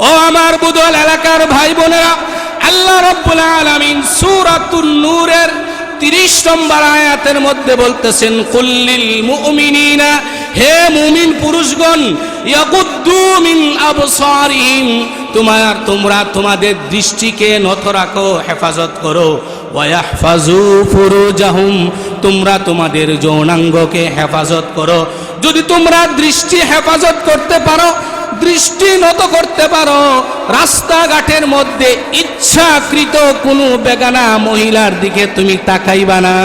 ও আমার বুদল এলাকার ভাই বোনেরা, আল্লাহ রাব্বুল আলামিন সূরাতুন নূরের 30 নম্বর আয়াতের মধ্যে বলতেছেন, কুল্লিল মুমিনিনা, হে মুমিন পুরুষগণ, ইয়াগুদ্দু মিন আবসারিহিম, তোমরা তোমাদের দৃষ্টিকে নত রাখো, হেফাজত করো, ওয়াহফাজু ফুরুজাহুম, তোমরা তোমাদের যৌনাঙ্গকে হেফাজত করো। যদি তোমরা দৃষ্টি হেফাজত করতে পারো, দৃষ্টি নত করতে পারো, রাস্তাঘাটের মধ্যে ইচ্ছাকৃত কোনো বেগানা মহিলার দিকে তুমি তাকাইবা না।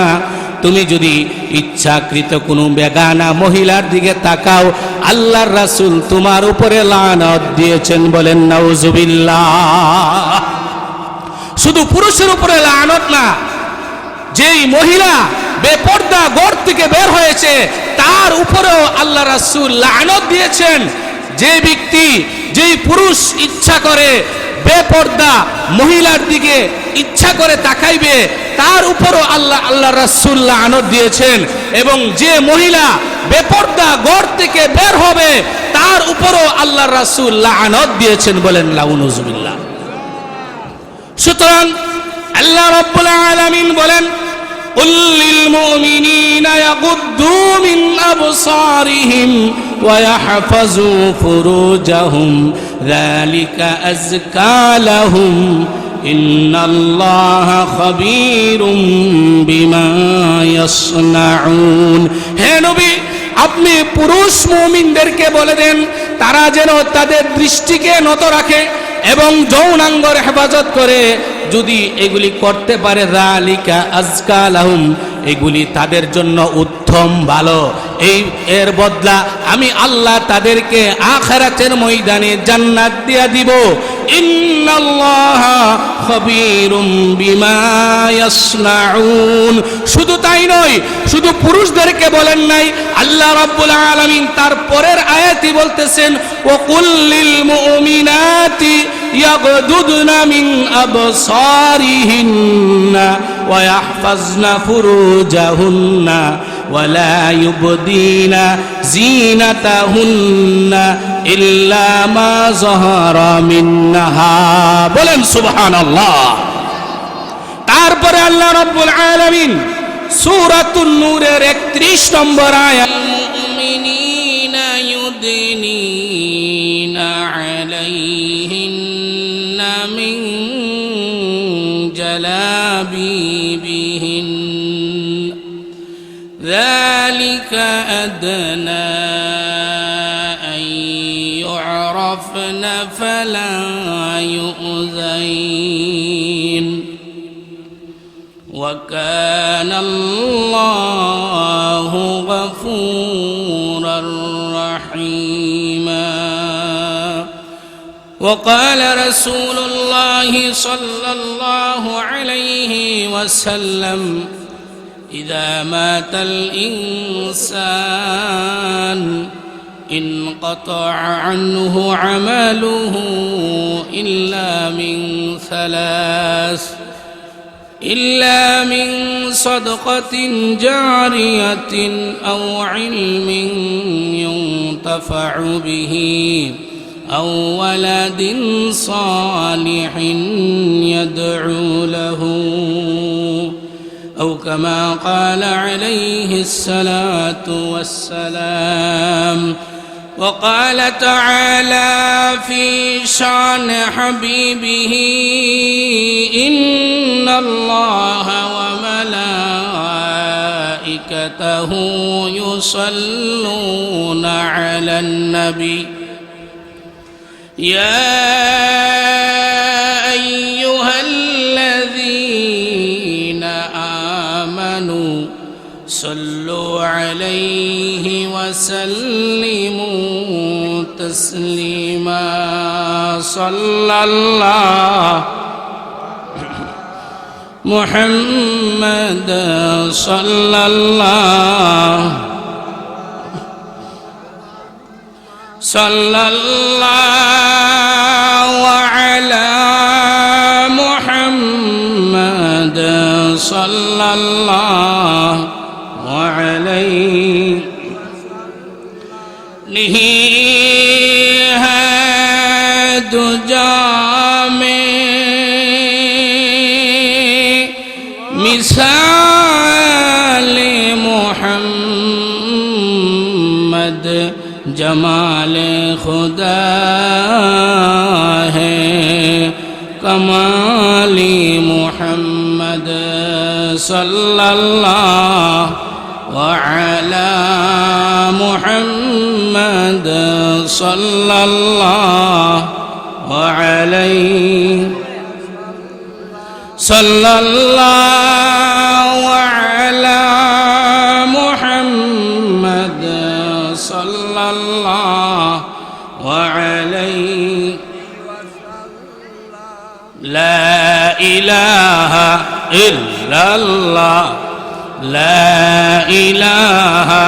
তুমি যদি ইচ্ছাকৃত কোনো বেগানা মহিলার দিকে তাকাও, আল্লাহর রাসূল তোমার উপরে লানত দিয়েছেন, বলেন নাউজুবিল্লাহ। শুধু পুরুষের উপরে লানত না, যেই মহিলা বেপর্দা ঘর থেকে বের হয়েছে তার উপরেও আল্লাহ রাসূল লানত দিয়েছেন। যে ব্যক্তি, যেই পুরুষ ইচ্ছা করে বেপর্দা মহিলার দিকে ইচ্ছা করে তাকাইবে, তার উপরও আল্লাহ রাসূল লানত দিয়েছেন। এবং যে মহিলা বেপর্দা ঘর থেকে বের হবে তার উপরও আল্লাহ রাসূল লানত দিয়েছেন, বলেন নাউজুবিল্লাহ। সুতরাং আল্লাহ রাব্বুল আলামিন বলেন, কুল্লিল মুমিনিনা ইয়াগুদ্দু মিন আবসারিহিম ওয়া ইয়াহফাজু ফুরুজাহুম যালিকা আযকা লাহুম ইন্নাল্লাহা খাবীরুম বিমা ইয়াসনাউন। হে নবী, আপনি পুরুষ মুমিনদেরকে বলে দেন তারা যেন তাদের দৃষ্টিকে নত রাখে এবং যৌনাঙ্গের হেফাজত করে। যদি এগুলি করতে পারে, যালিকা আযকা লাহুম, এগুলি তাদের জন্য উত্তম ভালো। এর বদলা আমি আল্লাহ তাদেরকে আখিরাতের ময়দানে জান্নাত দিয়া দিব। ইন্নাল্লাহা খাবীরুম বিমা ইয়াসনাউন। শুধু তাই নয়, শুধু পুরুষদেরকে বলেন নাই, আল্লাহ রাব্বুল আলামিন তার পরের আয়াতে বলতেছেন, ওয়া কুল্লিল মুমিনাতি ইয়াগদুদনা মিন আবসারিহিন্না ওয়া ইয়াহফাজনা ফুরুজাহুন্না ওয়া লা ইউবদিনা যিনাতাহুন্না ইল্লা মা যাহারা মিনহা। বলেন সুবহানাল্লাহ। তারপরে আল্লাহ রাব্বুল আলামিন সূরাতুন নূরের 31 নম্বর আয়াত, মুমিনিনা ইউদিনিনা আলাইহিন্না মিন জালাবিবিহিন যালিকা আদনা আন ইউরাফনা ফালা ইউযাইন وكان الله غفورا رحيما. وقال رسول الله صلى الله عليه وسلم إذا مات الإنسان انقطع عنه عمله إلا من صدقة جارية أو علم ينتفع به أو ولد صالح يدعو له أو كما قال عليه الصلاة والسلام. وقال تعالى في شان حبيبه إن الله وملائكته يصلون على النبي يا أيها الذين آمنوا صلوا عليه وسلموا تسليما. صلى الله محمد صلى الله على محمد صلى الله عليه هاد जामे मिसाल मोहम्मद जमाल खुदा है कमाली मोहम्मद सल्लल्लाहु अलैहि मोहम्मद सल्लल्लाहु अलैहि सल्लल्लाहु अलैहि मोहम्मद सल्लल्लाहु अलैहि ला इलाहा इल्लल्लाह ला इलाहा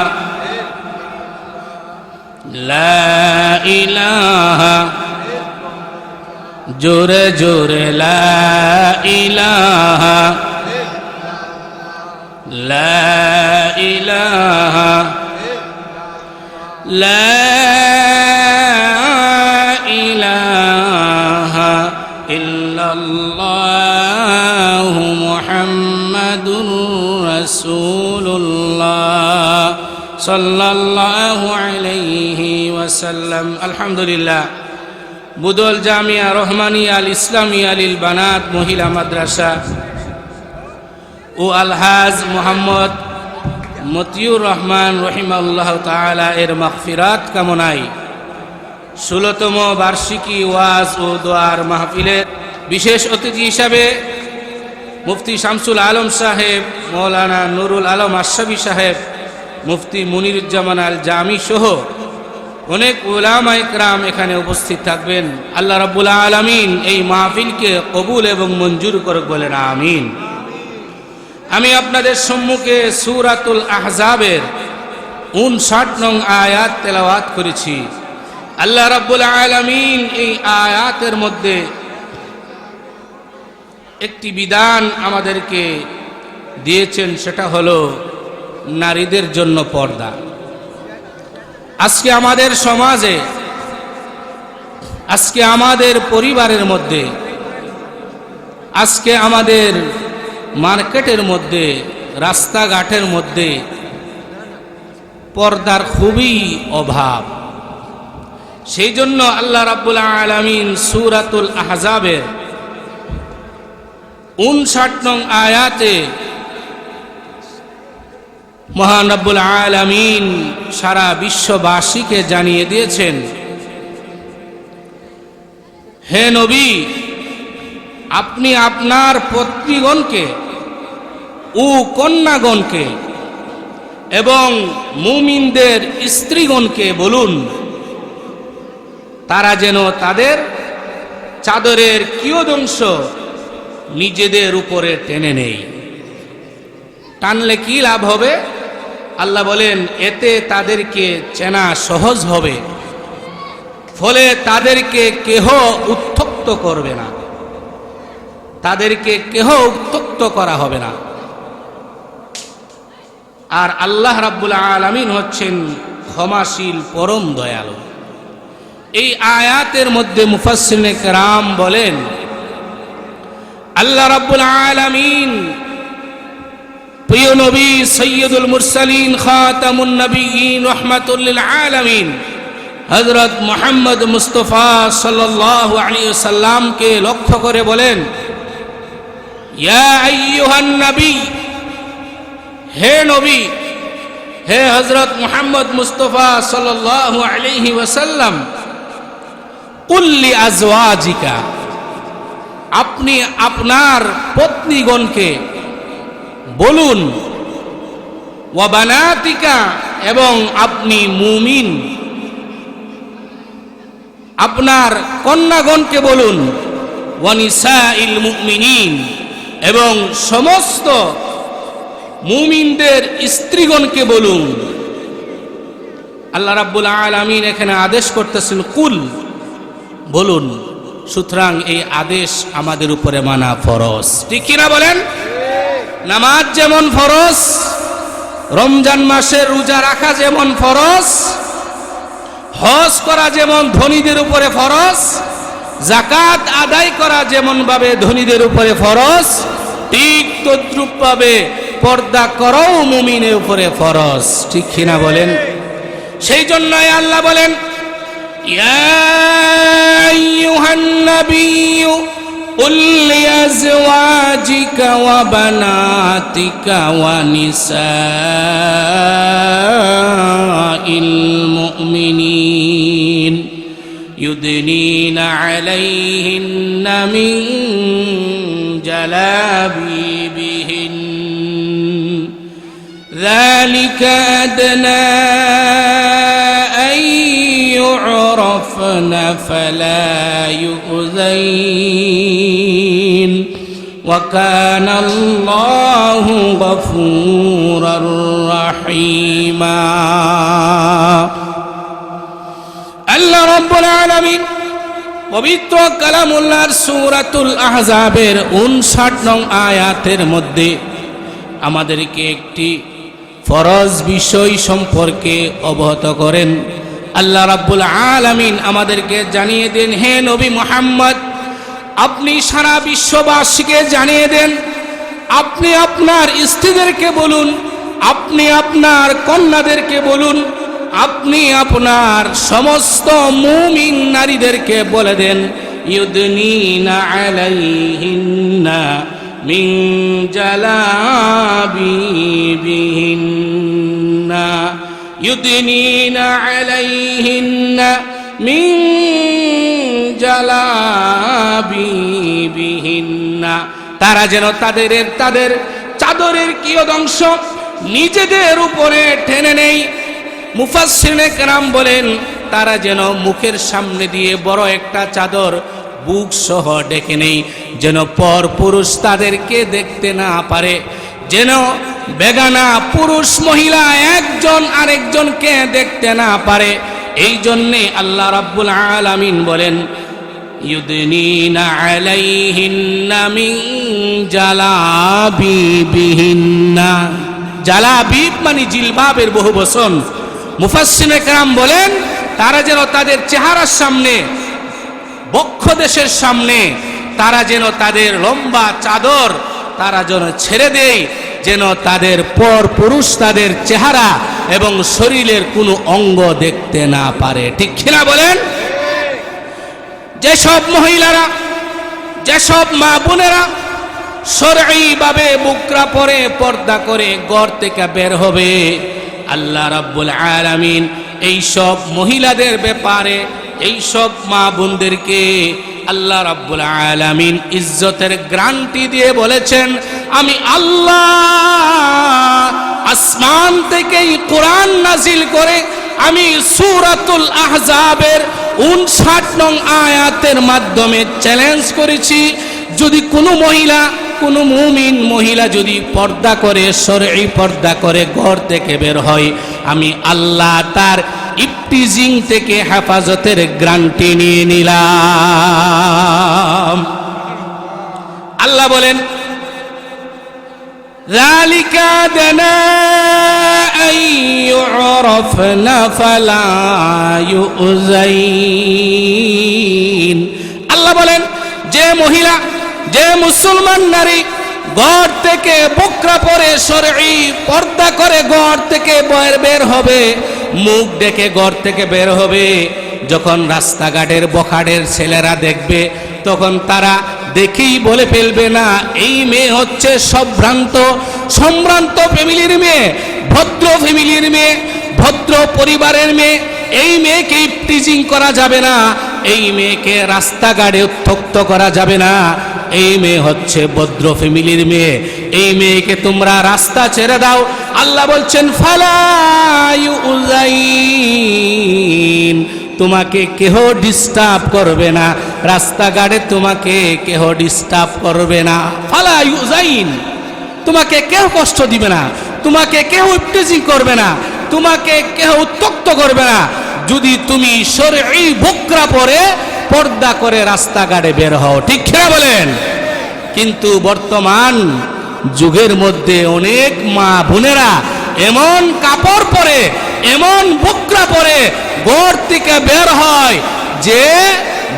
जोरे जोरे ला इलाहा इल्लल्लाह मुहम्मदुर रसूलुल्लाह सल्लल्लाहु अलैहि वसल्लम। अल्हम्दुलिल्लाह। बुदल जामिया रहमानिया अल इस्लामिया लिल बानात महिला माद्रासा ও আলহাজ মোহাম্মদ মতিউর রহমান রহিমাহুল্লাহ তাআলা এর মাগফিরাত কামনায় ১৬তম বার্ষিকী ওয়াজ ও দোয়ার মাহফিলের বিশেষ অতিথি হিসাবে মুফতি শামসুল আলম সাহেব, মৌলানা নুরুল আলম আশরাফি সাহেব, মুফতি মুনিরুজ্জামান আল জামি সহ অনেক উলামা ইকরাম এখানে উপস্থিত থাকবেন। আল্লাহ রাব্বুল আলামিন এই মাহফিলকে কবুল এবং মঞ্জুর করুক বলেন আমিন। আমি আপনাদের সম্মুখে সূরাতুল আহজাবের ৫৯ নং আয়াত তেলাওয়াত করেছি। আল্লাহ রাব্বুল আলামিন এই আয়াতের মধ্যে একটি বিধান আমাদেরকে দিয়েছেন, সেটা হলো নারীদের জন্য পর্দা। আজকে আমাদের সমাজে, আজকে আমাদের পরিবারের মধ্যে, আজকে আমাদের মার্কেটের মধ্যে, রাস্তাঘাটের মধ্যে পর্দার খুবই অভাব। সেই জন্য আল্লাহ রাব্বুল আলামিন সূরাতুল আহজাবের ৫৯ নং আয়াতে মহান রব্বুল আলামিন সারা বিশ্ববাসীকে জানিয়ে দিয়েছেন, হে নবী, আপনি আপনার পত্নীগণকে ও কন্যাগণকে এবং মুমিনদের স্ত্রীগণকে বলুন, তারা যেন তাদের চাদরের কিয়দংশ নিজেদের উপরে টেনে নেই। টানলে কি লাভ হবে? আল্লাহ বলেন, এতে তাদেরকে চেনা সহজ হবে, ফলে তাদেরকে কেহ উত্ত্যক্ত করবে না, তাদেরকে কেহ উত্ত্যক্ত করা হবে না। আর আল্লাহ রাব্বুল আলামিন হচ্ছেন ক্ষমাশীল, পরম দয়ালু। এই আয়াতের মধ্যে মুফাসসিরিনে কেরাম বলেন, আল্লাহ রাব্বুল আলামিন প্রিয় নবী সৈয়দুল মুরসালিন খাতামুন নবিয়্যিন রাহমাতুল লিল আলামিন হযরত মুহাম্মদ মুস্তাফা সাল্লাল্লাহু আলাইহি ওয়াসাল্লামকে লক্ষ্য করে বলেন, ইয়া আইয়ুহান নবী, হে নবী, হে হযরত মুহাম্মদ মুস্তাফা সাল্লাল্লাহু আলাইহি ওয়াসাল্লাম, কুল লি আজওয়াজিকা, আপনি আপনার পত্নীগণকে বলুন, ওয়া বানাতিকা, এবং আপনি মুমিন আপনার কন্যাগণকে বলুন, ওয়া নিসাইল মুমিনিন, এবং সমস্ত মুমিনদের স্ত্রীগণকে বলুন। আল্লাহ রাব্বুল আলামিন এখানে আদেশ করতেছেন কুল, বলুন। সুতরাং এই আদেশ আমাদের উপরে মানা ফরজ, ঠিক কিনা বলেন? নামাজ যেমন ফরজ, রমজান মাসে রোজা রাখা যেমন ফরজ, হজ করা যেমন ধনীদের উপরে ফরজ, যাকাত আদায় করা যেমন ভাবে ধনীদের উপরে ফরজ, ঠিক তদ্রূপ ভাবে পর্দা করাও মুমিনের উপরে ফরজ। ঠিক কিনা বলেন? সেই জন্যই আল্লাহ বলেন, ইয়া আইয়ুহান নাবিয়্যু কুল লিআজওয়াজিকা ওয়া বানাতিকা ওয়া নিসাইল মুমিনিন ইউদনিনা আলাইহিন্না মিন জালাবিবিহিন যালিকা আদনা আন يعرفن فلا يؤذين وكان الله غفورا رحيما আল্লাহ রাব্বুল আলামিন পবিত্র কালামুল্লাহর সূরাতুল আহজাবের 59 নং আয়াতের মধ্যে আমাদেরকে একটি ফরজ বিষয় সম্পর্কে অবগত করেন। আল্লাহ রাব্বুল আলামিন আমাদেরকে জানিয়ে দেন, হে নবী মুহাম্মদ, আপনি সারা বিশ্ববাসীকে জানিয়ে দেন, আপনি আপনার স্ত্রীদেরকে বলুন, আপনি আপনার কন্যাদেরকে বলুন, আপনি আপনার সমস্ত মুমিন নারীদেরকে বলে দেন, ইউদনিনা আলাইহিন্না মিন জালাবিবিহিন্না ইউদনিনা আলাইহিন্না মিন জালাবিবিহিন্না, তারা যেন তাদের চাদরের কিয়দংশ নিজেদের উপরে টেনে নেই। মুফাসসিরিনে কেরাম বলেন, তারা যেন মুখের সামনে দিয়ে বড় একটা চাদর বুক সহ ডেকে নেই, যেন পর পুরুষ তাদেরকে দেখতে না পারে, যেন বেগানা পুরুষ মহিলা একজন আরেকজনকে দেখতে না পারে। এই জন্যে আল্লাহ রাব্বুল আলামিন বলেন, ইউদনিনা আলাইহিন্না মিন জালাবিবিহিন্না। জালাবিব মানে জিলবাবের বহু বচন। মুফাসসিরিনে কেরাম বলেন, তারা যেন তাদের চেহারার সামনে, বক্ষ দেশের সামনে, তারা যেন তাদের লম্বা চাদর তারা যেন ছেড়ে দেয়, যেন তাদের পর পুরুষ তাদের চেহারা এবং শরীরের কোনো অঙ্গ দেখতে না পারে। ঠিক কিনা বলেন? যেসব মহিলারা, যেসব মা বোনেরা শরঈ ভাবে বুকরা পরে পর্দা করে ঘর থেকে বের হবে, আল্লাহ রাব্বুল আলামিন এই সব মহিলাদের ব্যাপারে, এই সব মা বোনদেরকে আল্লাহ রাব্বুল আলামিন ইজ্জতের গ্যারান্টি দিয়ে বলেছেন, আমি আল্লাহ আসমান থেকে এই কোরআন নাজিল করে আমি সূরাতুল আহজাবের 59 নং আয়াতের মাধ্যমে চ্যালেঞ্জ করেছি, যদি কোনো মহিলা, কোনো মুমিন মহিলা যদি পর্দা করে, শরঈ পর্দা করে ঘর থেকে বের হয়, আমি আল্লাহ তার ইফতিজিং থেকে হেফাজতের গ্যারান্টি নিয়ে নিলাম। আল্লাহ বলেন, যালিকা আদনা আন ইউরাফনা ফালা ইউযাইন। আল্লাহ বলেন, যে মহিলা, যে মুসলমান নারী ঘর থেকে বুকরা পরে শরঈ পর্দা করে ঘর থেকে বের হবে, মুখ ডেকে ঘর থেকে বের হবে, যখন রাস্তাঘাটের বখাটের ছেলেরা দেখবে, তখন তারা দেখেই বলে ফেলবে না, এই মেয়ে হচ্ছে সম্ভ্রান্ত ফ্যামিলির মেয়ে, ভদ্র ফ্যামিলির মেয়ে, ভদ্র পরিবারের মেয়ে। এই মেয়েকে ইফতিজিং করা যাবে না, এই মেয়েকে রাস্তাঘাটে উত্ত্যক্ত করা যাবে না, এই মেয়ে হচ্ছে ভদ্র ফ্যামিলির মেয়ে, এই মেয়েকে তোমরা রাস্তা ছেড়ে দাও। আল্লাহ বলছেন, ফালা ইউযাইন, তোমাকে কেহ ডিস্টার্ব করবে না, রাস্তাঘাটে তোমাকে কেহ ডিস্টার্ব করবে না। ফালা ইউযাইন, তোমাকে কেউ কষ্ট দিবে না, তোমাকে কেউ ইফতিজিং করবে না, তোমাকে কেউ উত্ত্যক্ত করবে না, যদি তুমি শরঈ বুকরা পরে পর্দা করে রাস্তাঘাটে বের হও। ঠিক কিনা বলেন? কিন্তু বর্তমান যুগের মধ্যে অনেক মা বোনেরা এমন কাপড় পরে, এমন বুকরা পরে ঘর থেকে বের হয় যে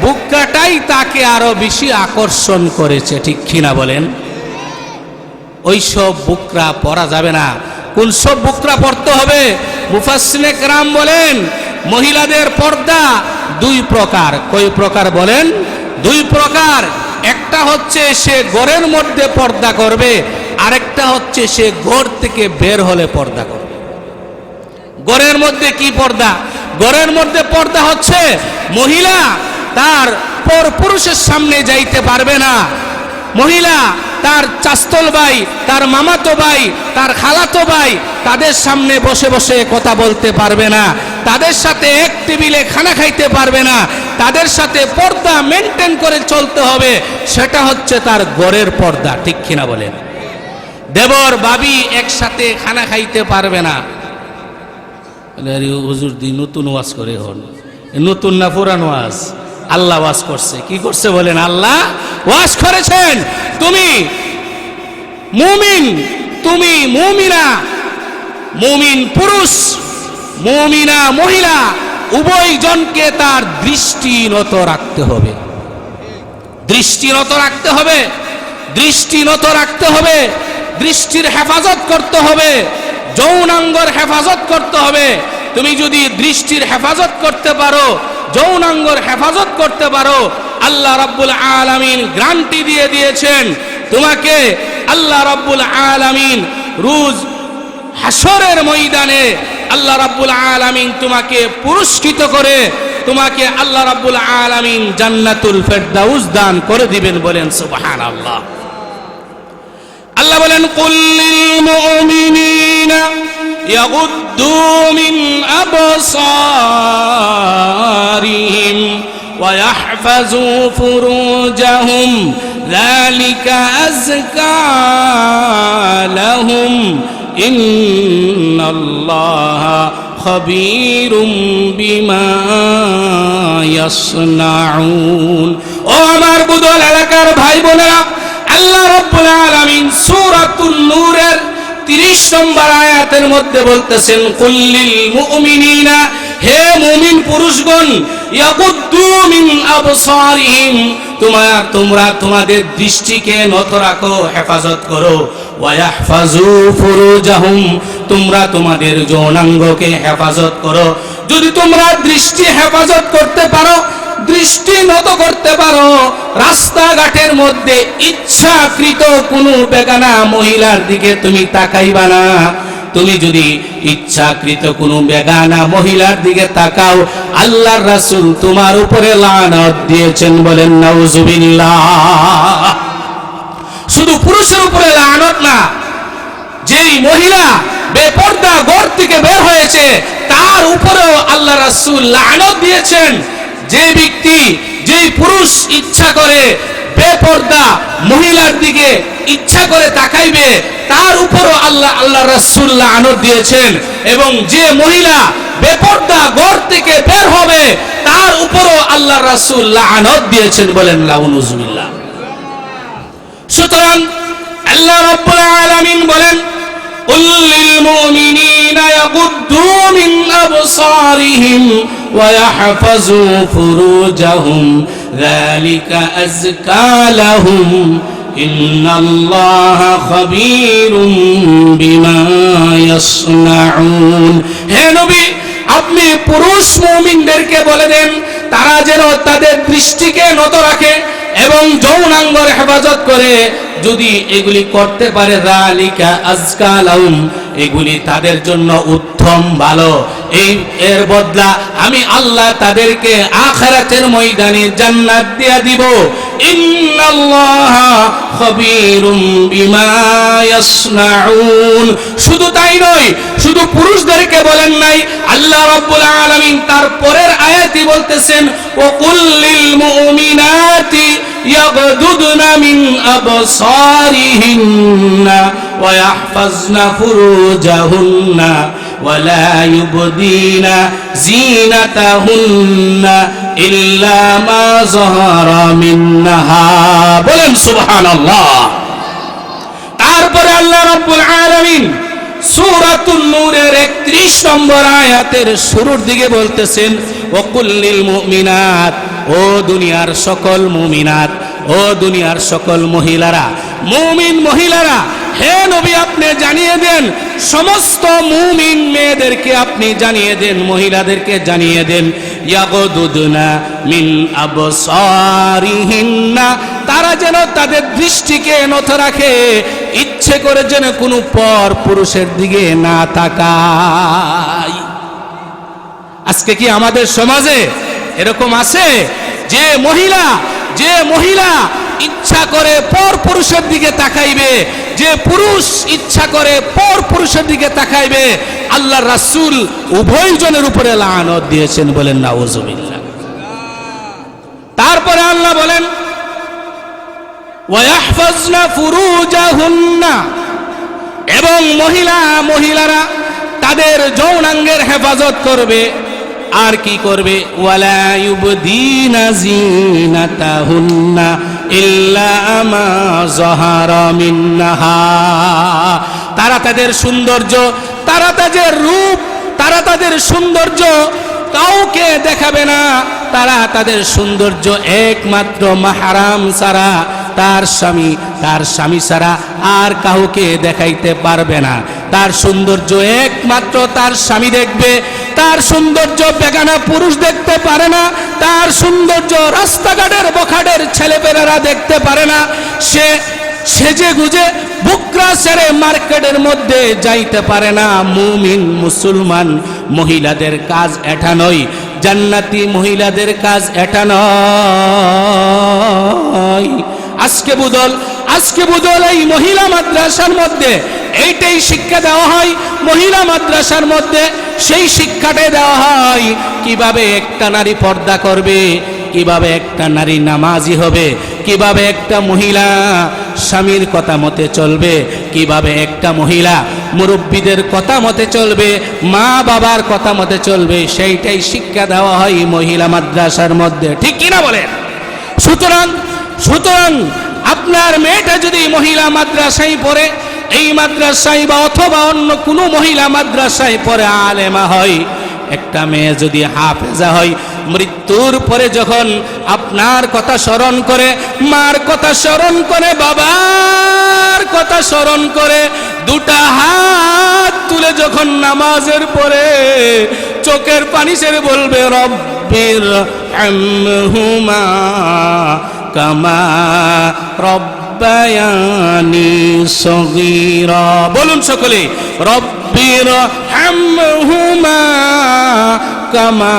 বুকরাটাই তাকে আরো বেশি আকর্ষণ করেছে, ঠিক কিনা বলেন? ওইসব বুকরা পরা যাবে না। কোন সব বুকরা পরতে হবে? মুফাসসিরে কেরাম বলেন মহিলাদের পর্দা দুই প্রকার। কয় প্রকার বলেন? দুই প্রকার। একটা হচ্ছে সে ঘরের মধ্যে পর্দা করবে, আরেকটা হচ্ছে সে ঘর থেকে বের হলে পর্দা করবে। ঘরের মধ্যে কি পর্দা? ঘরের মধ্যে পর্দা হচ্ছে মহিলা তার পর পুরুষের সামনে যাইতে পারবে না। মহিলা তার চাস্তল ভাই, তার মামাতো ভাই, তার খালাতো ভাই তাদের সামনে বসে বসে কথা বলতে পারবে না, তাদের সাথে এক টেবিলে খানা খাইতে পারবে না, তাদের সাথে পর্দা মেনটেন করে চলতে হবে। সেটা হচ্ছে তার ঘরের পর্দা, ঠিক কিনা বলেন? দেবর ভাবি একসাথে খানা খাইতে পারবে না। হুজুর দি নতুন ওয়াজ করে হন, নতুন না পুরান ওয়াজ? আল্লাহ ওয়াজ করছে। কি করছে বলেন? আল্লাহ ওয়াজ করেছেন। তুমি মুমিন, তুমি মুমিনা, মুমিন পুরুষ, মুমিনা মহিলা, উভয় জনকে তার দৃষ্টি নত রাখতে হবে। দৃষ্টি নত রাখতে হবে, দৃষ্টি নত রাখতে হবে, দৃষ্টির হেফাজত করতে হবে, যৌনাঙ্গর হেফাজত করতে হবে। তুমি যদি দৃষ্টির হেফাজত করতে পারো, যৌনাঙ্গর হেফাজত করতে পারো, আল্লাহ রাব্বুল আলামিন গ্যারান্টি দিয়ে দিয়েছেন তোমাকে। আল্লাহ রাব্বুল আলামিন রোজ হাসরের ময়দানে আল্লাহ রাব্বুল আলামিন তোমাকে পুরস্কৃত করে তোমাকে আল্লাহ রাব্বুল আলামিন জান্নাতুল ফেরদাউস দান করে দিবেন। বলেন সুবহানাল্লাহ। আল্লাহ বলেন কুল লিল মুমিনিনা ইয়াগুদ্দু মিন আবসারিহিম ওয়া ইয়াহফাজু ফুরুজাহুম যালিকা আযকা লাহুম ইন্নাল্লাহা খাবীরুম বিমা ইয়াসনাউন। ও আমার বুদল এলাকার ভাই বোনেরা, আল্লাহ রাব্বুল আলামিন সূরাতুন নূরের 30 নম্বর আয়াতের মধ্যে বলতেছেন কুল্লিল মুমিনিনা, হে মুমিন পুরুষগণ, ইয়াগুদ্দু মিন আবসারিহিম, তোমরা তোমাদের দৃষ্টিকে নত রাখো, হেফাজত করো। ওয়া ইয়াহফাজু ফুরুজাহুম, তোমরা তোমাদের যৌনাঙ্গকে হেফাজত করো। যদি তোমরা দৃষ্টি হেফাজত করতে পারো, দৃষ্টি নত করতে পারো, রাস্তাঘাটের মধ্যে ইচ্ছাকৃত কোনো বেগানা মহিলার দিকে তুমি তাকাইবা না। তুমি যদি ইচ্ছাকৃত কোনো বেগানা মহিলার দিকে তাকাও, আল্লাহর রাসূল তোমার উপরে লানত দিয়েছেন। বলেন নাউজুবিল্লাহ। শুধু পুরুষের উপরে লানত না, যেই মহিলা বেপর্দা ঘর থেকে বের হয়েছে তার উপরেও আল্লাহ রাসূল লানত দিয়েছেন। যে ব্যক্তি, যেই পুরুষ ইচ্ছা করে বেপর্দা মহিলার দিকে ইচ্ছা করে তাকাইবে, তার উপরও আল্লাহ রাসূল লানত দিয়েছেন। এবং যে মহিলা বেপর্দা ঘর থেকে বের হবে তার উপরও আল্লাহ রাসূল লানত দিয়েছেন। বলেন নাউজুবিল্লাহ। সুতরাং আল্লাহ রাব্বুল আলামিন বলেন কুল লিল মুমিনিনা ইয়াগুদ্দু মিন আবসারিহিম ওয়া ইয়াহফাজু ফুরুজাহুম যালিকা আযকা লাহুম ইন্নাল্লাহা খাবীরুম বিমা ইয়াসনাউন। হে নবী, আপনি পুরুষ মুমিনদেরকে বলে দেন তারা যেন তাদের দৃষ্টিকে নত রাখে এবং যৌনাঙ্গের হেফাজত করে। যদি এগুলি করতে পারে, যালিকা আযকা লাহুম, এগুলি তাদের জন্য উত্তম ভালো। এর বদলা আমি আল্লাহ তাদেরকে আখিরাতের ময়দানে জান্নাত দিয়ে দিব। ইন্নাল্লাহা খাবীরুম বিমা ইয়াসনাউন। শুধু তাই নয়, শুধু পুরুষদেরকে বলেন নাই, আল্লাহ রাব্বুল আলামিন তার পরের আয়াতে বলতেছেন ওয়া কুল লিল মুমিনাতি ইয়াগদুদনা মিন আবসারিহিন্না ওয়া ইয়াহফাজনা ফুরুজাহুন্না ওয়া লা ইউবদিনা যিনাতাহুন্না ইল্লা মা যাহারা মিনহা। বলেন সুবহানাল্লাহ। তারপরে আল্লাহ রাব্বুল আলামিন সূরাতুন নূরের 31 নম্বর আয়াতের শুরুর দিকে বলতেছেন ওয়া কুল লিল মুমিনাত, ও ও দুনিয়ার সকল মুমিনাত, ও দুনিয়ার সকল মহিলারা, মুমিন মহিলারা, হে নবী আপনি জানিয়ে দেন, সমস্ত মুমিন মেয়েদেরকে আপনি জানিয়ে দেন, মহিলাদেরকে জানিয়ে দেন, ইয়াগদুদনা মিন আবসারিহিন্না, তারা যেন তাদের দৃষ্টিকে নত রাখে, ইচ্ছে করে যেন কোনো পর পুরুষের দিকে না তাকায়। আজকে কি আমাদের সমাজে এরকম আছে যে মহিলা ইচ্ছা করে পর পুরুষের দিকে তাকাইবে, যে পুরুষ ইচ্ছা করে পর পুরুষের দিকে তাকাইবে? আল্লাহর রাসূল উভয়জনের উপরে লানত দিয়েছেন, বলেন নাউযুবিল্লাহ। তারপরে আল্লাহ বলেন ওয়াহফাজনা ফুরুজাহুন্না, এবং মহিলারা তাদের যৌনাঙ্গের হেফাজত করবে। আর কি করবে? ওয়ালা ইউবদিনা জিনাতাহুন্না ইল্লা মা যাহারা মিনহা, তারা তাদের সৌন্দর্য, তারা তাদের রূপ, তারা তাদের সৌন্দর্য কাউকে দেখাবে না। তারা তাদের সৌন্দর্য একমাত্র মাহরাম ছাড়া, তার স্বামী ছাড়া আর কাউকে দেখাইতে পারবে না। তার সৌন্দর্য একমাত্র তার স্বামী দেখবে, তার সৌন্দর্য বেগানা পুরুষ দেখতে পারে না, তার সৌন্দর্য রাস্তাঘাটের বখাটের ছেলেপেলেরা দেখতে পারে না। সে সেজে গুজে বুকরা ছেড়ে মার্কেটের মধ্যে যাইতে পারে না। মুমিন মুসলমান মহিলাদের কাজ এটা নয়, জান্নাতি মহিলাদের কাজ এটা নয়। আজকে বুদল এই মহিলা মাদ্রাসার মধ্যে এইটাই শিক্ষা দেওয়া হয়। মহিলা মাদ্রাসার মধ্যে সেই শিক্ষাটাই দেওয়া হয় কিভাবে একটা নারী পর্দা করবে, কিভাবে একটা নারী নামাজি হবে, কিভাবে একটা মহিলা স্বামীর কথা মতে চলবে, কিভাবে একটা মহিলা মুরব্বীদের কথা মতে চলবে, মা বাবার কথা মতে চলবে, সেইটাই শিক্ষা দেওয়া হয় মহিলা মাদ্রাসার মধ্যে, ঠিক কিনা বলেন? সুতরাং আপনার মেয়েটা যদি মহিলা মাদ্রাসায় পড়ে, এই মাদ্রাসায় বা অথবা অন্য কোনো মহিলা মাদ্রাসায় পড়ে আলেমা হয়, একটা মেয়ে যদি হাফেজা হয়, মৃত্যুর পরে যখন আপনার কথা স্মরণ করে, মার কথা স্মরণ করে, বাবার কথা স্মরণ করে, দুটা হাত তুলে যখন নামাজের পরে চোখের পানি ছেড়ে বলবে রব্বির হামহুমা কামা রব্বায়ানি সগীরা, বলুন সকলে, রব্বির হামহুমা কামা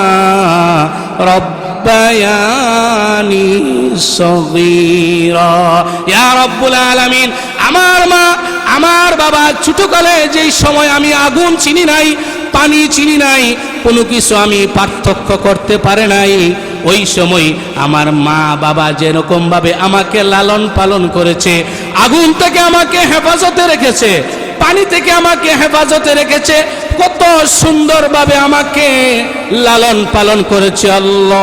রব্বায়ানি সগীরা। ইয়া রব্বুল আলামিন, আমার মা আমার বাবা ছোটকালে যেই সময় আমি আগুন চিনি নাই, পানি চিনি নাই, কোনো কিছু আমি পার্থক্য করতে পারে নাই, ওই সময় আমার মা বাবা যেরকম ভাবে আমাকে লালন পালন করেছে, আগুন থেকে আমাকে হেফাজতে রেখেছে, পানি থেকে আমাকে হেফাজতে রেখেছে, কত সুন্দরভাবে আমাকে লালন পালন করেছে আল্লাহ।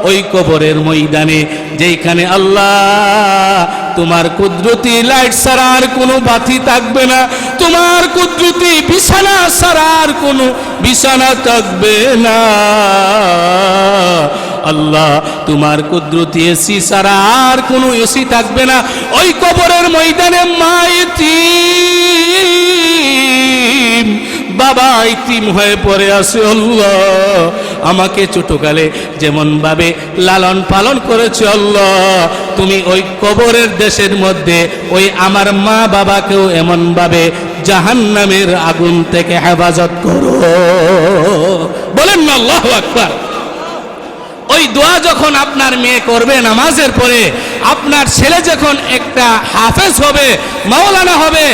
ওই কবরের ময়দানে যেখানে আল্লাহ তোমার কুদরতি লাইট ছাড়া আর কোনো বাতি থাকবে না, তোমার কুদরতি বিছানা ছাড়া আর কোনো বিছানা থাকবে না, আল্লাহ তোমার কুদরতি এসি ছাড়া আর কোনো এসি থাকবে না, ওই কবরের ময়দানে মা ইতিম, বাবা ইতিম হয়ে পড়ে আছে। আল্লাহ আমাকে ছোটকালে যেমন ভাবে লালন পালন করেছে, আল্লাহ তুমি ওই কবরের দেশের মধ্যে ওই আমার মা বাবাকেও এমন ভাবে জাহান্নামের আগুন থেকে হেফাজত করো, বলেন না আল্লাহু আকবার। ওই দোয়া যখন আপনার মেয়ে করবে নামাজের পরে, আপনার ছেলে যখন একটা হাফেজ হবে, মাওলানা হবে,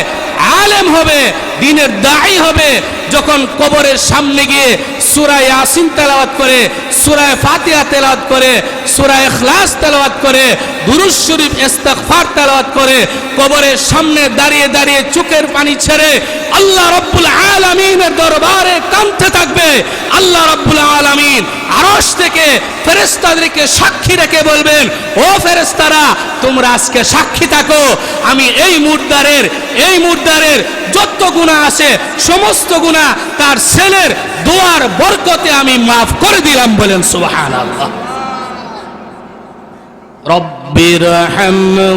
আলেম হবে, দ্বীনের দাঈ হবে, যখন কবরের সামনে গিয়ে সূরা ইয়াসিন তেলাওয়াত করে, সূরা ফাতিহা তেলাওয়াত করে, সূরা ইখলাস তেলাওয়াত করে, দুরূদ শরীফ ইস্তিগফার তেলাওয়াত করে, কবরের সামনে দাঁড়িয়ে দাঁড়িয়ে চোখের পানি ছেড়ে আল্লাহ রাব্বুল আলামিনের দরবারে কাঁদতে থাকবে, আল্লাহ রাব্বুল আলামিন আরশ থেকে ফেরেশতাদেরকে সাক্ষী রেখে বলবেন, ও ফেরেশতারা তোমরা আজকে সাক্ষী থাকো, আমি এই মুর্দারের যত গুনাহ আছে সমস্ত গুনাহ তার ছেলের দোয়ার বরকতে আমি মাফ করে দিলাম। বলেন সুবহানাল্লাহ। রব্বিরহামহুমা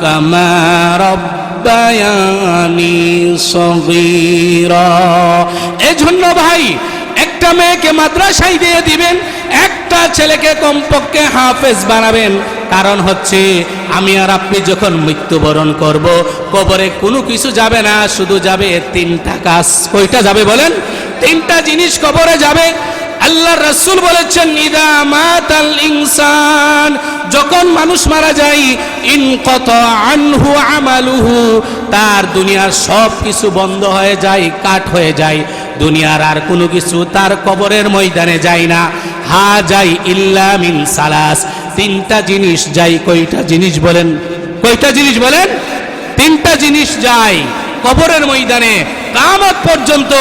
কামা রব্বায়ানি সগীরা। এজন্য ভাই একটা মেয়েকে মাদ্রাসায় দিয়ে দিবেন, একটা ছেলেকে কমপক্ষে হাফেজ বানাবেন। কারণ হচ্ছে আমি আর আপনি যখন মৃত্যুবরণ করব, কবরে কোনো কিছু যাবে না, শুধু যাবে তিনটা কাজ। কয়টা যাবে বলেন? তিনটা জিনিস কবরে যাবে। আল্লাহর রাসূল বলেছেন, ইদা মাতাল ইনসান, যখন মানুষ মারা যায়, ইনকাতা আনহু আমালুহু, তার দুনিয়ার সব কিছু বন্ধ হয়ে যায়, কাট হয়ে যায়। দুনিয়ার আর কোনো কিছু তার কবরের ময়দানে যায় না। হা যাই ইল্লা মিন সালাস, তিনটা জিনিস যায়। কয়টা জিনিস বলেন? কয়টা জিনিস বলেন? তিনটা জিনিস যায় কবরের ময়দানে। কিয়ামত পর্যন্ত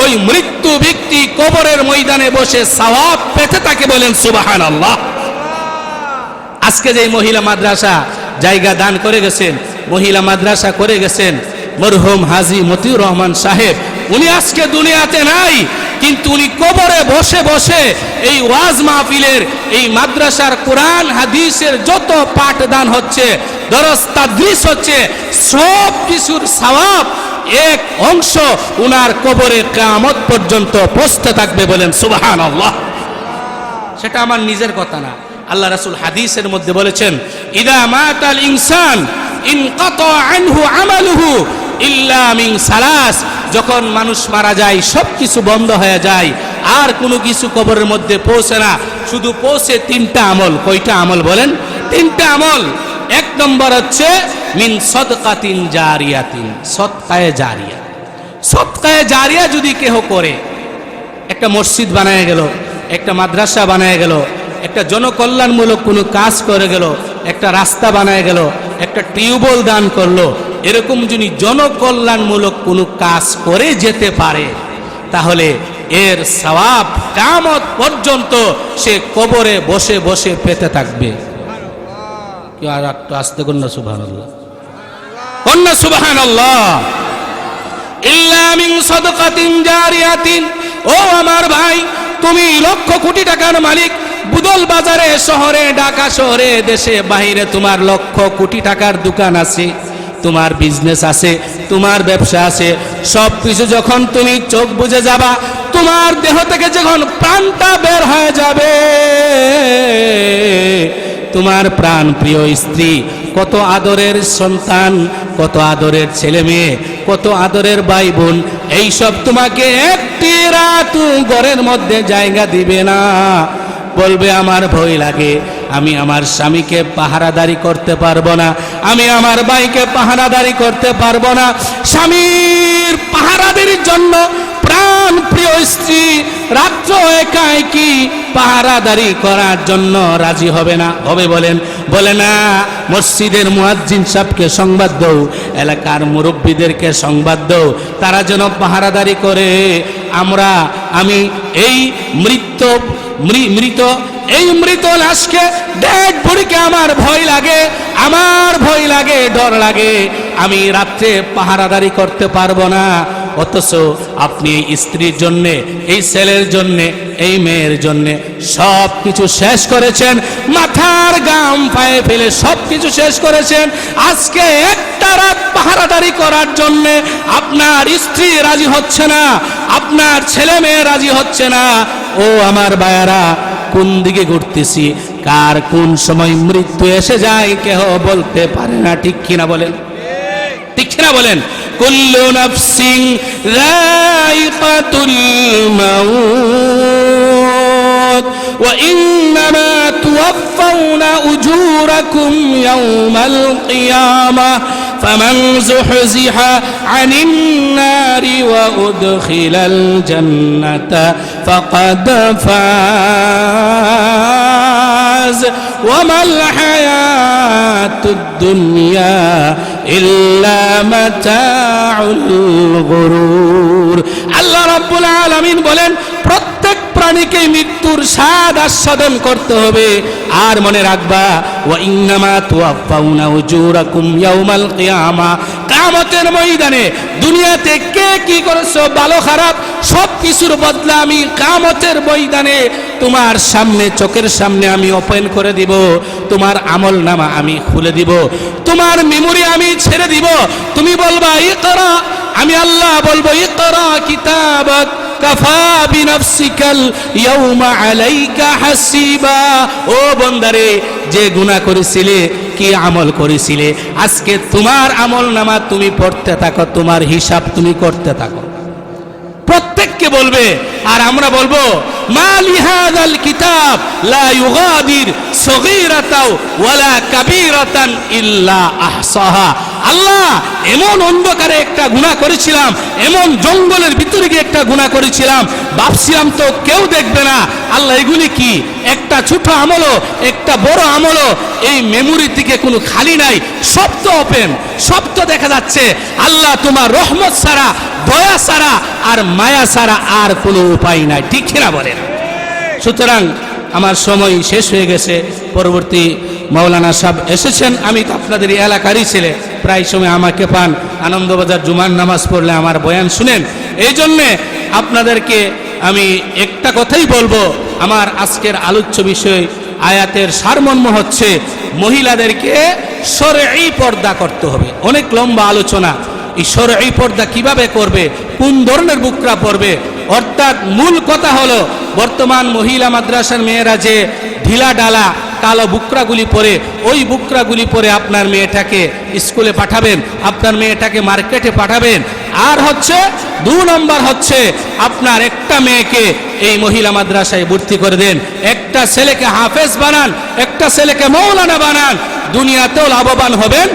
ওই মৃত্যু ব্যক্তি কবরের ময়দানে বসে সওয়াব পেতে থাকে। বলেন সুবহানাল্লাহ। আজকে যে মহিলা মাদ্রাসা জায়গা দান করে গেছেন, মহিলা মাদ্রাসা করে গেছেন মরহুম হাজী মতিউর রহমান সাহেব, উনি আজকে দুনিয়াতে নাই, কিন্তু উনি কবরে বসে বসে এই ওয়াজ মাহফিলের, এই মাদ্রাসার কোরআন হাদিসের যত পাঠদান হচ্ছে, দরস তাদরিস হচ্ছে, সব কিছুর সওয়াব এক অংশ উনার কবরে কিয়ামত পর্যন্ত পৌঁছতে থাকবে। বলেন সুবহানাল্লাহ। সেটা আমার নিজের কথা না, আল্লাহ রাসূল হাদিসের মধ্যে বলেছেন, ইদা মাতাল ইনসান ইনকাতা আনহু আমালুহু ইল্লা মিন সালাস, যখন মানুষ মারা যায় সব কিছু বন্ধ হয়ে যায়, আর কোনো কিছু কবরের মধ্যে পৌঁছে না, শুধু পৌঁছে তিনটা আমল। কয়টা আমল বলেন? তিনটা আমল। এক নম্বর হচ্ছে মিন সদকাতিন জারিয়াতিন, সদকায়ে জারিয়া। সদকায়ে জারিয়া যদি কেহ করে, একটা মসজিদ বানায় গেল, একটা মাদ্রাসা বানায় গেল, একটা জনকল্যাণমূলক কোনো কাজ করে গেল, একটা রাস্তা বানায় গেল, একটা টিউবওয়েল দান করলো, এরকম যদি জনকল্যাণমূলক কোনো কাজ করে যেতে পারে, তাহলে এর সওয়াব কিয়ামত পর্যন্ত সে কবরে বসে বসে পেতে থাকবে। কি আর একটু আস্তে কন্যা সুবহানাল্লাহ, কন্যা সুবহানাল্লাহ। ইল্লা মিন সাদাকাতিন জারিয়াতিন। ও আমার ভাই, তুমি লক্ষ কোটি টাকার মালিক, বুদল বাজারে, শহরে, ঢাকা শহরে, দেশে বাহিরে তোমার লক্ষ কোটি টাকার দোকান আছে, তোমার বিজনেস আছে, তোমার ব্যবসা আছে, সব কিছু যখন তুমি চোখ বুজে যাবা, তোমার দেহ থেকে যখন প্রাণটা বের হয়ে যাবে, তোমার প্রাণ প্রিয় স্ত্রী, কত আদরের সন্তান, কত আদরের ছেলে মেয়ে, কত আদরের ভাই বোন, এইসব তোমাকে একটি রাত ঘরের মধ্যে জায়গা দিবে না। বলবে আমার ভয় লাগে, আমি আমার স্বামীকে পাহারাদারি করতে পারবো না, আমি আমার ভাইকে পাহারাদারি করতে পারবো না। স্বামীর পাহারাদারির জন্য প্রাণ প্রিয় স্ত্রী রাত্র একাই কি পাহারাদারি করার জন্য রাজি হবে না? হবে বলেন? বলে না। মসজিদের মুয়াজ্জিন সাহেবকে সংবাদ দাও, এলাকার মুরব্বীদেরকে সংবাদ দাও, তারা যেন পাহারাদারি করে। আমি এই মৃত লাশকে, ডেড বডিকে আমার ভয় লাগে, আমার ভয় লাগে, ডর লাগে, আমি রাত্রে পাহারাদারি করতে পারবো না। অথচ আপনি এই স্ত্রীর জন্যে, এই ছেলের জন্যে, এই মেয়ের জন্যে সব কিছু শেষ করেছেন, মাথার গাম পায়ে ফেলে সব কিছু শেষ করেছেন। আজকে একটা রাত পাহারাদারি করার জন্যে আপনার স্ত্রী রাজি হচ্ছে না, আপনার ছেলে মেয়ে রাজি হচ্ছে না। ও আমার ভাইয়ারা, কোন দিকে ঘুরতেছি, কার কোন সময় মৃত্যু এসে যায় কেহ বলতে পারে না। ঠিক কিনা বলেন? ঠিক কিনা বলেন? কুল্লু নাফসিন যায়িকাতুল মাউত ওয়া ইন্নামা তুওয়াফাউনা উজুরাকুম ইয়াওমাল কিয়ামাহ ফামান যুহজিহা আনিন নারি ওয়া উদখিলাল জান্নাতা ফাকাদ ফাজ ওয়া মাল হায়াতুদ দুনিয়া ইল্লা মাতাউল গুরুর। আল্লাহ রাব্বুল আলামিন বলেন, প্রত্যেক প্রাণীকে মৃত্যুর স্বাদ আস্বাদন করতে হবে। আর মনে রাখবা, ওয়া ইন্নামা তুওয়াফাউনা উজুরাকুম ইয়াউমাল কিয়ামা, কিয়ামতের ময়দানে দুনিয়াতে কে কি করেছো ভালো খারাপ সব কিছুর বদলা আমি কিয়ামতের ময়দানে তোমার সামনে, চোখের সামনে আমি ওপেন করে দিব। তোমার আমল নামা আমি খুলে দিব, তোমার মেমোরি আমি ছেড়ে দিব। তুমি বলবা ইকরা, আমি আল্লাহ বলবো ইকরা কিতাবাক কাফা বিনাফসিকাল ইয়াউমা আলাইকা হাসিবা। ও বান্দারে, যে গুনাহ করেছিলে, কি আমল করেছিলে, আজকে তোমার আমল নামা তুমি পড়তে থাকো, তোমার হিসাব তুমি করতে থাকো। প্রত্যেককে বলবে, আর আমরা বলবো মা লিহাযাল কিতাব লা ইউগাদির সগীরাতাও ওয়ালা কাবীরাতান ইল্লা আহসাহা। আল্লাহ, এমন অন্ধকারে একটা গুনাহ করেছিলাম, এমন জঙ্গলের ভিতরে গিয়ে একটা গুনাহ করেছিলাম, ভাবছিলাম তো কেউ দেখবে না। আল্লাহ, এগুলি কি? একটা ছোট আমলও, একটা বড় আমলও এই মেমোরি থেকে কোনো খালি নাই, সব তো ওপেন, সব তো দেখা যাচ্ছে। আল্লাহ, তোমার রহমত ছাড়া, দয়া ছাড়া আর মায়া ছাড়া আর কোনো উপায় নাই, ঠিক কিনা বলেন? সুতরাং আমার সময় শেষ হয়ে গেছে। পরবর্তী মাওলানা সাহেব এসেছেন, আমি তো আপনাদের এলাকারই ছেলে, প্রায় সময় আমাকে পান, আনন্দবাজার জুমার নামাজ পড়লে আমার বয়ান শুনেন। এই জন্যে আপনাদেরকে আমি একটা কথাই বলবো, আমার আজকের আলোচ্য বিষয় আয়াতের সারমর্ম হচ্ছে মহিলাদেরকে শরঈ পর্দা করতে হবে। অনেক লম্বা আলোচনা, এই শরঈ পর্দা কিভাবে করবে, কোন ধরনের বুকরা পরবে, অর্থাৎ মূল কথা হলো বর্তমান মহিলা মাদ্রাসার মেয়েরা যে ঢিলা ডালা কালো বুকরাগুলি পরে, ওই বুকরাগুলি পরে আপনার মেয়েটাকে স্কুলে পাঠাবেন, আপনার মেয়েটাকে মার্কেটে পাঠাবেন। আর হচ্ছে 2 নম্বর হচ্ছে আপনার একটা মেয়েকে এই মহিলা মাদ্রাসায় ভর্তি করে দেন, একটা ছেলেকে হাফেজ বানান, একটা ছেলেকে মৌলানা বানান। দুনিয়াতেও লাভবান হবেন,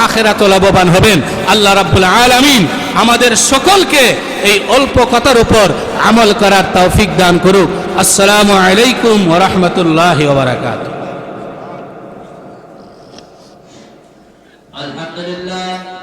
আখিরাতেও লাভবান হবেন। আল্লাহ রাব্বুল আলামিন আমাদের সকলকে এই অল্প কথার উপর আমল করার তৌফিক দান করুক। আসসালামু আলাইকুম ওয়া রাহমাতুল্লাহি ওয়া বারাকাতুহু। আলহামদুলিল্লাহ।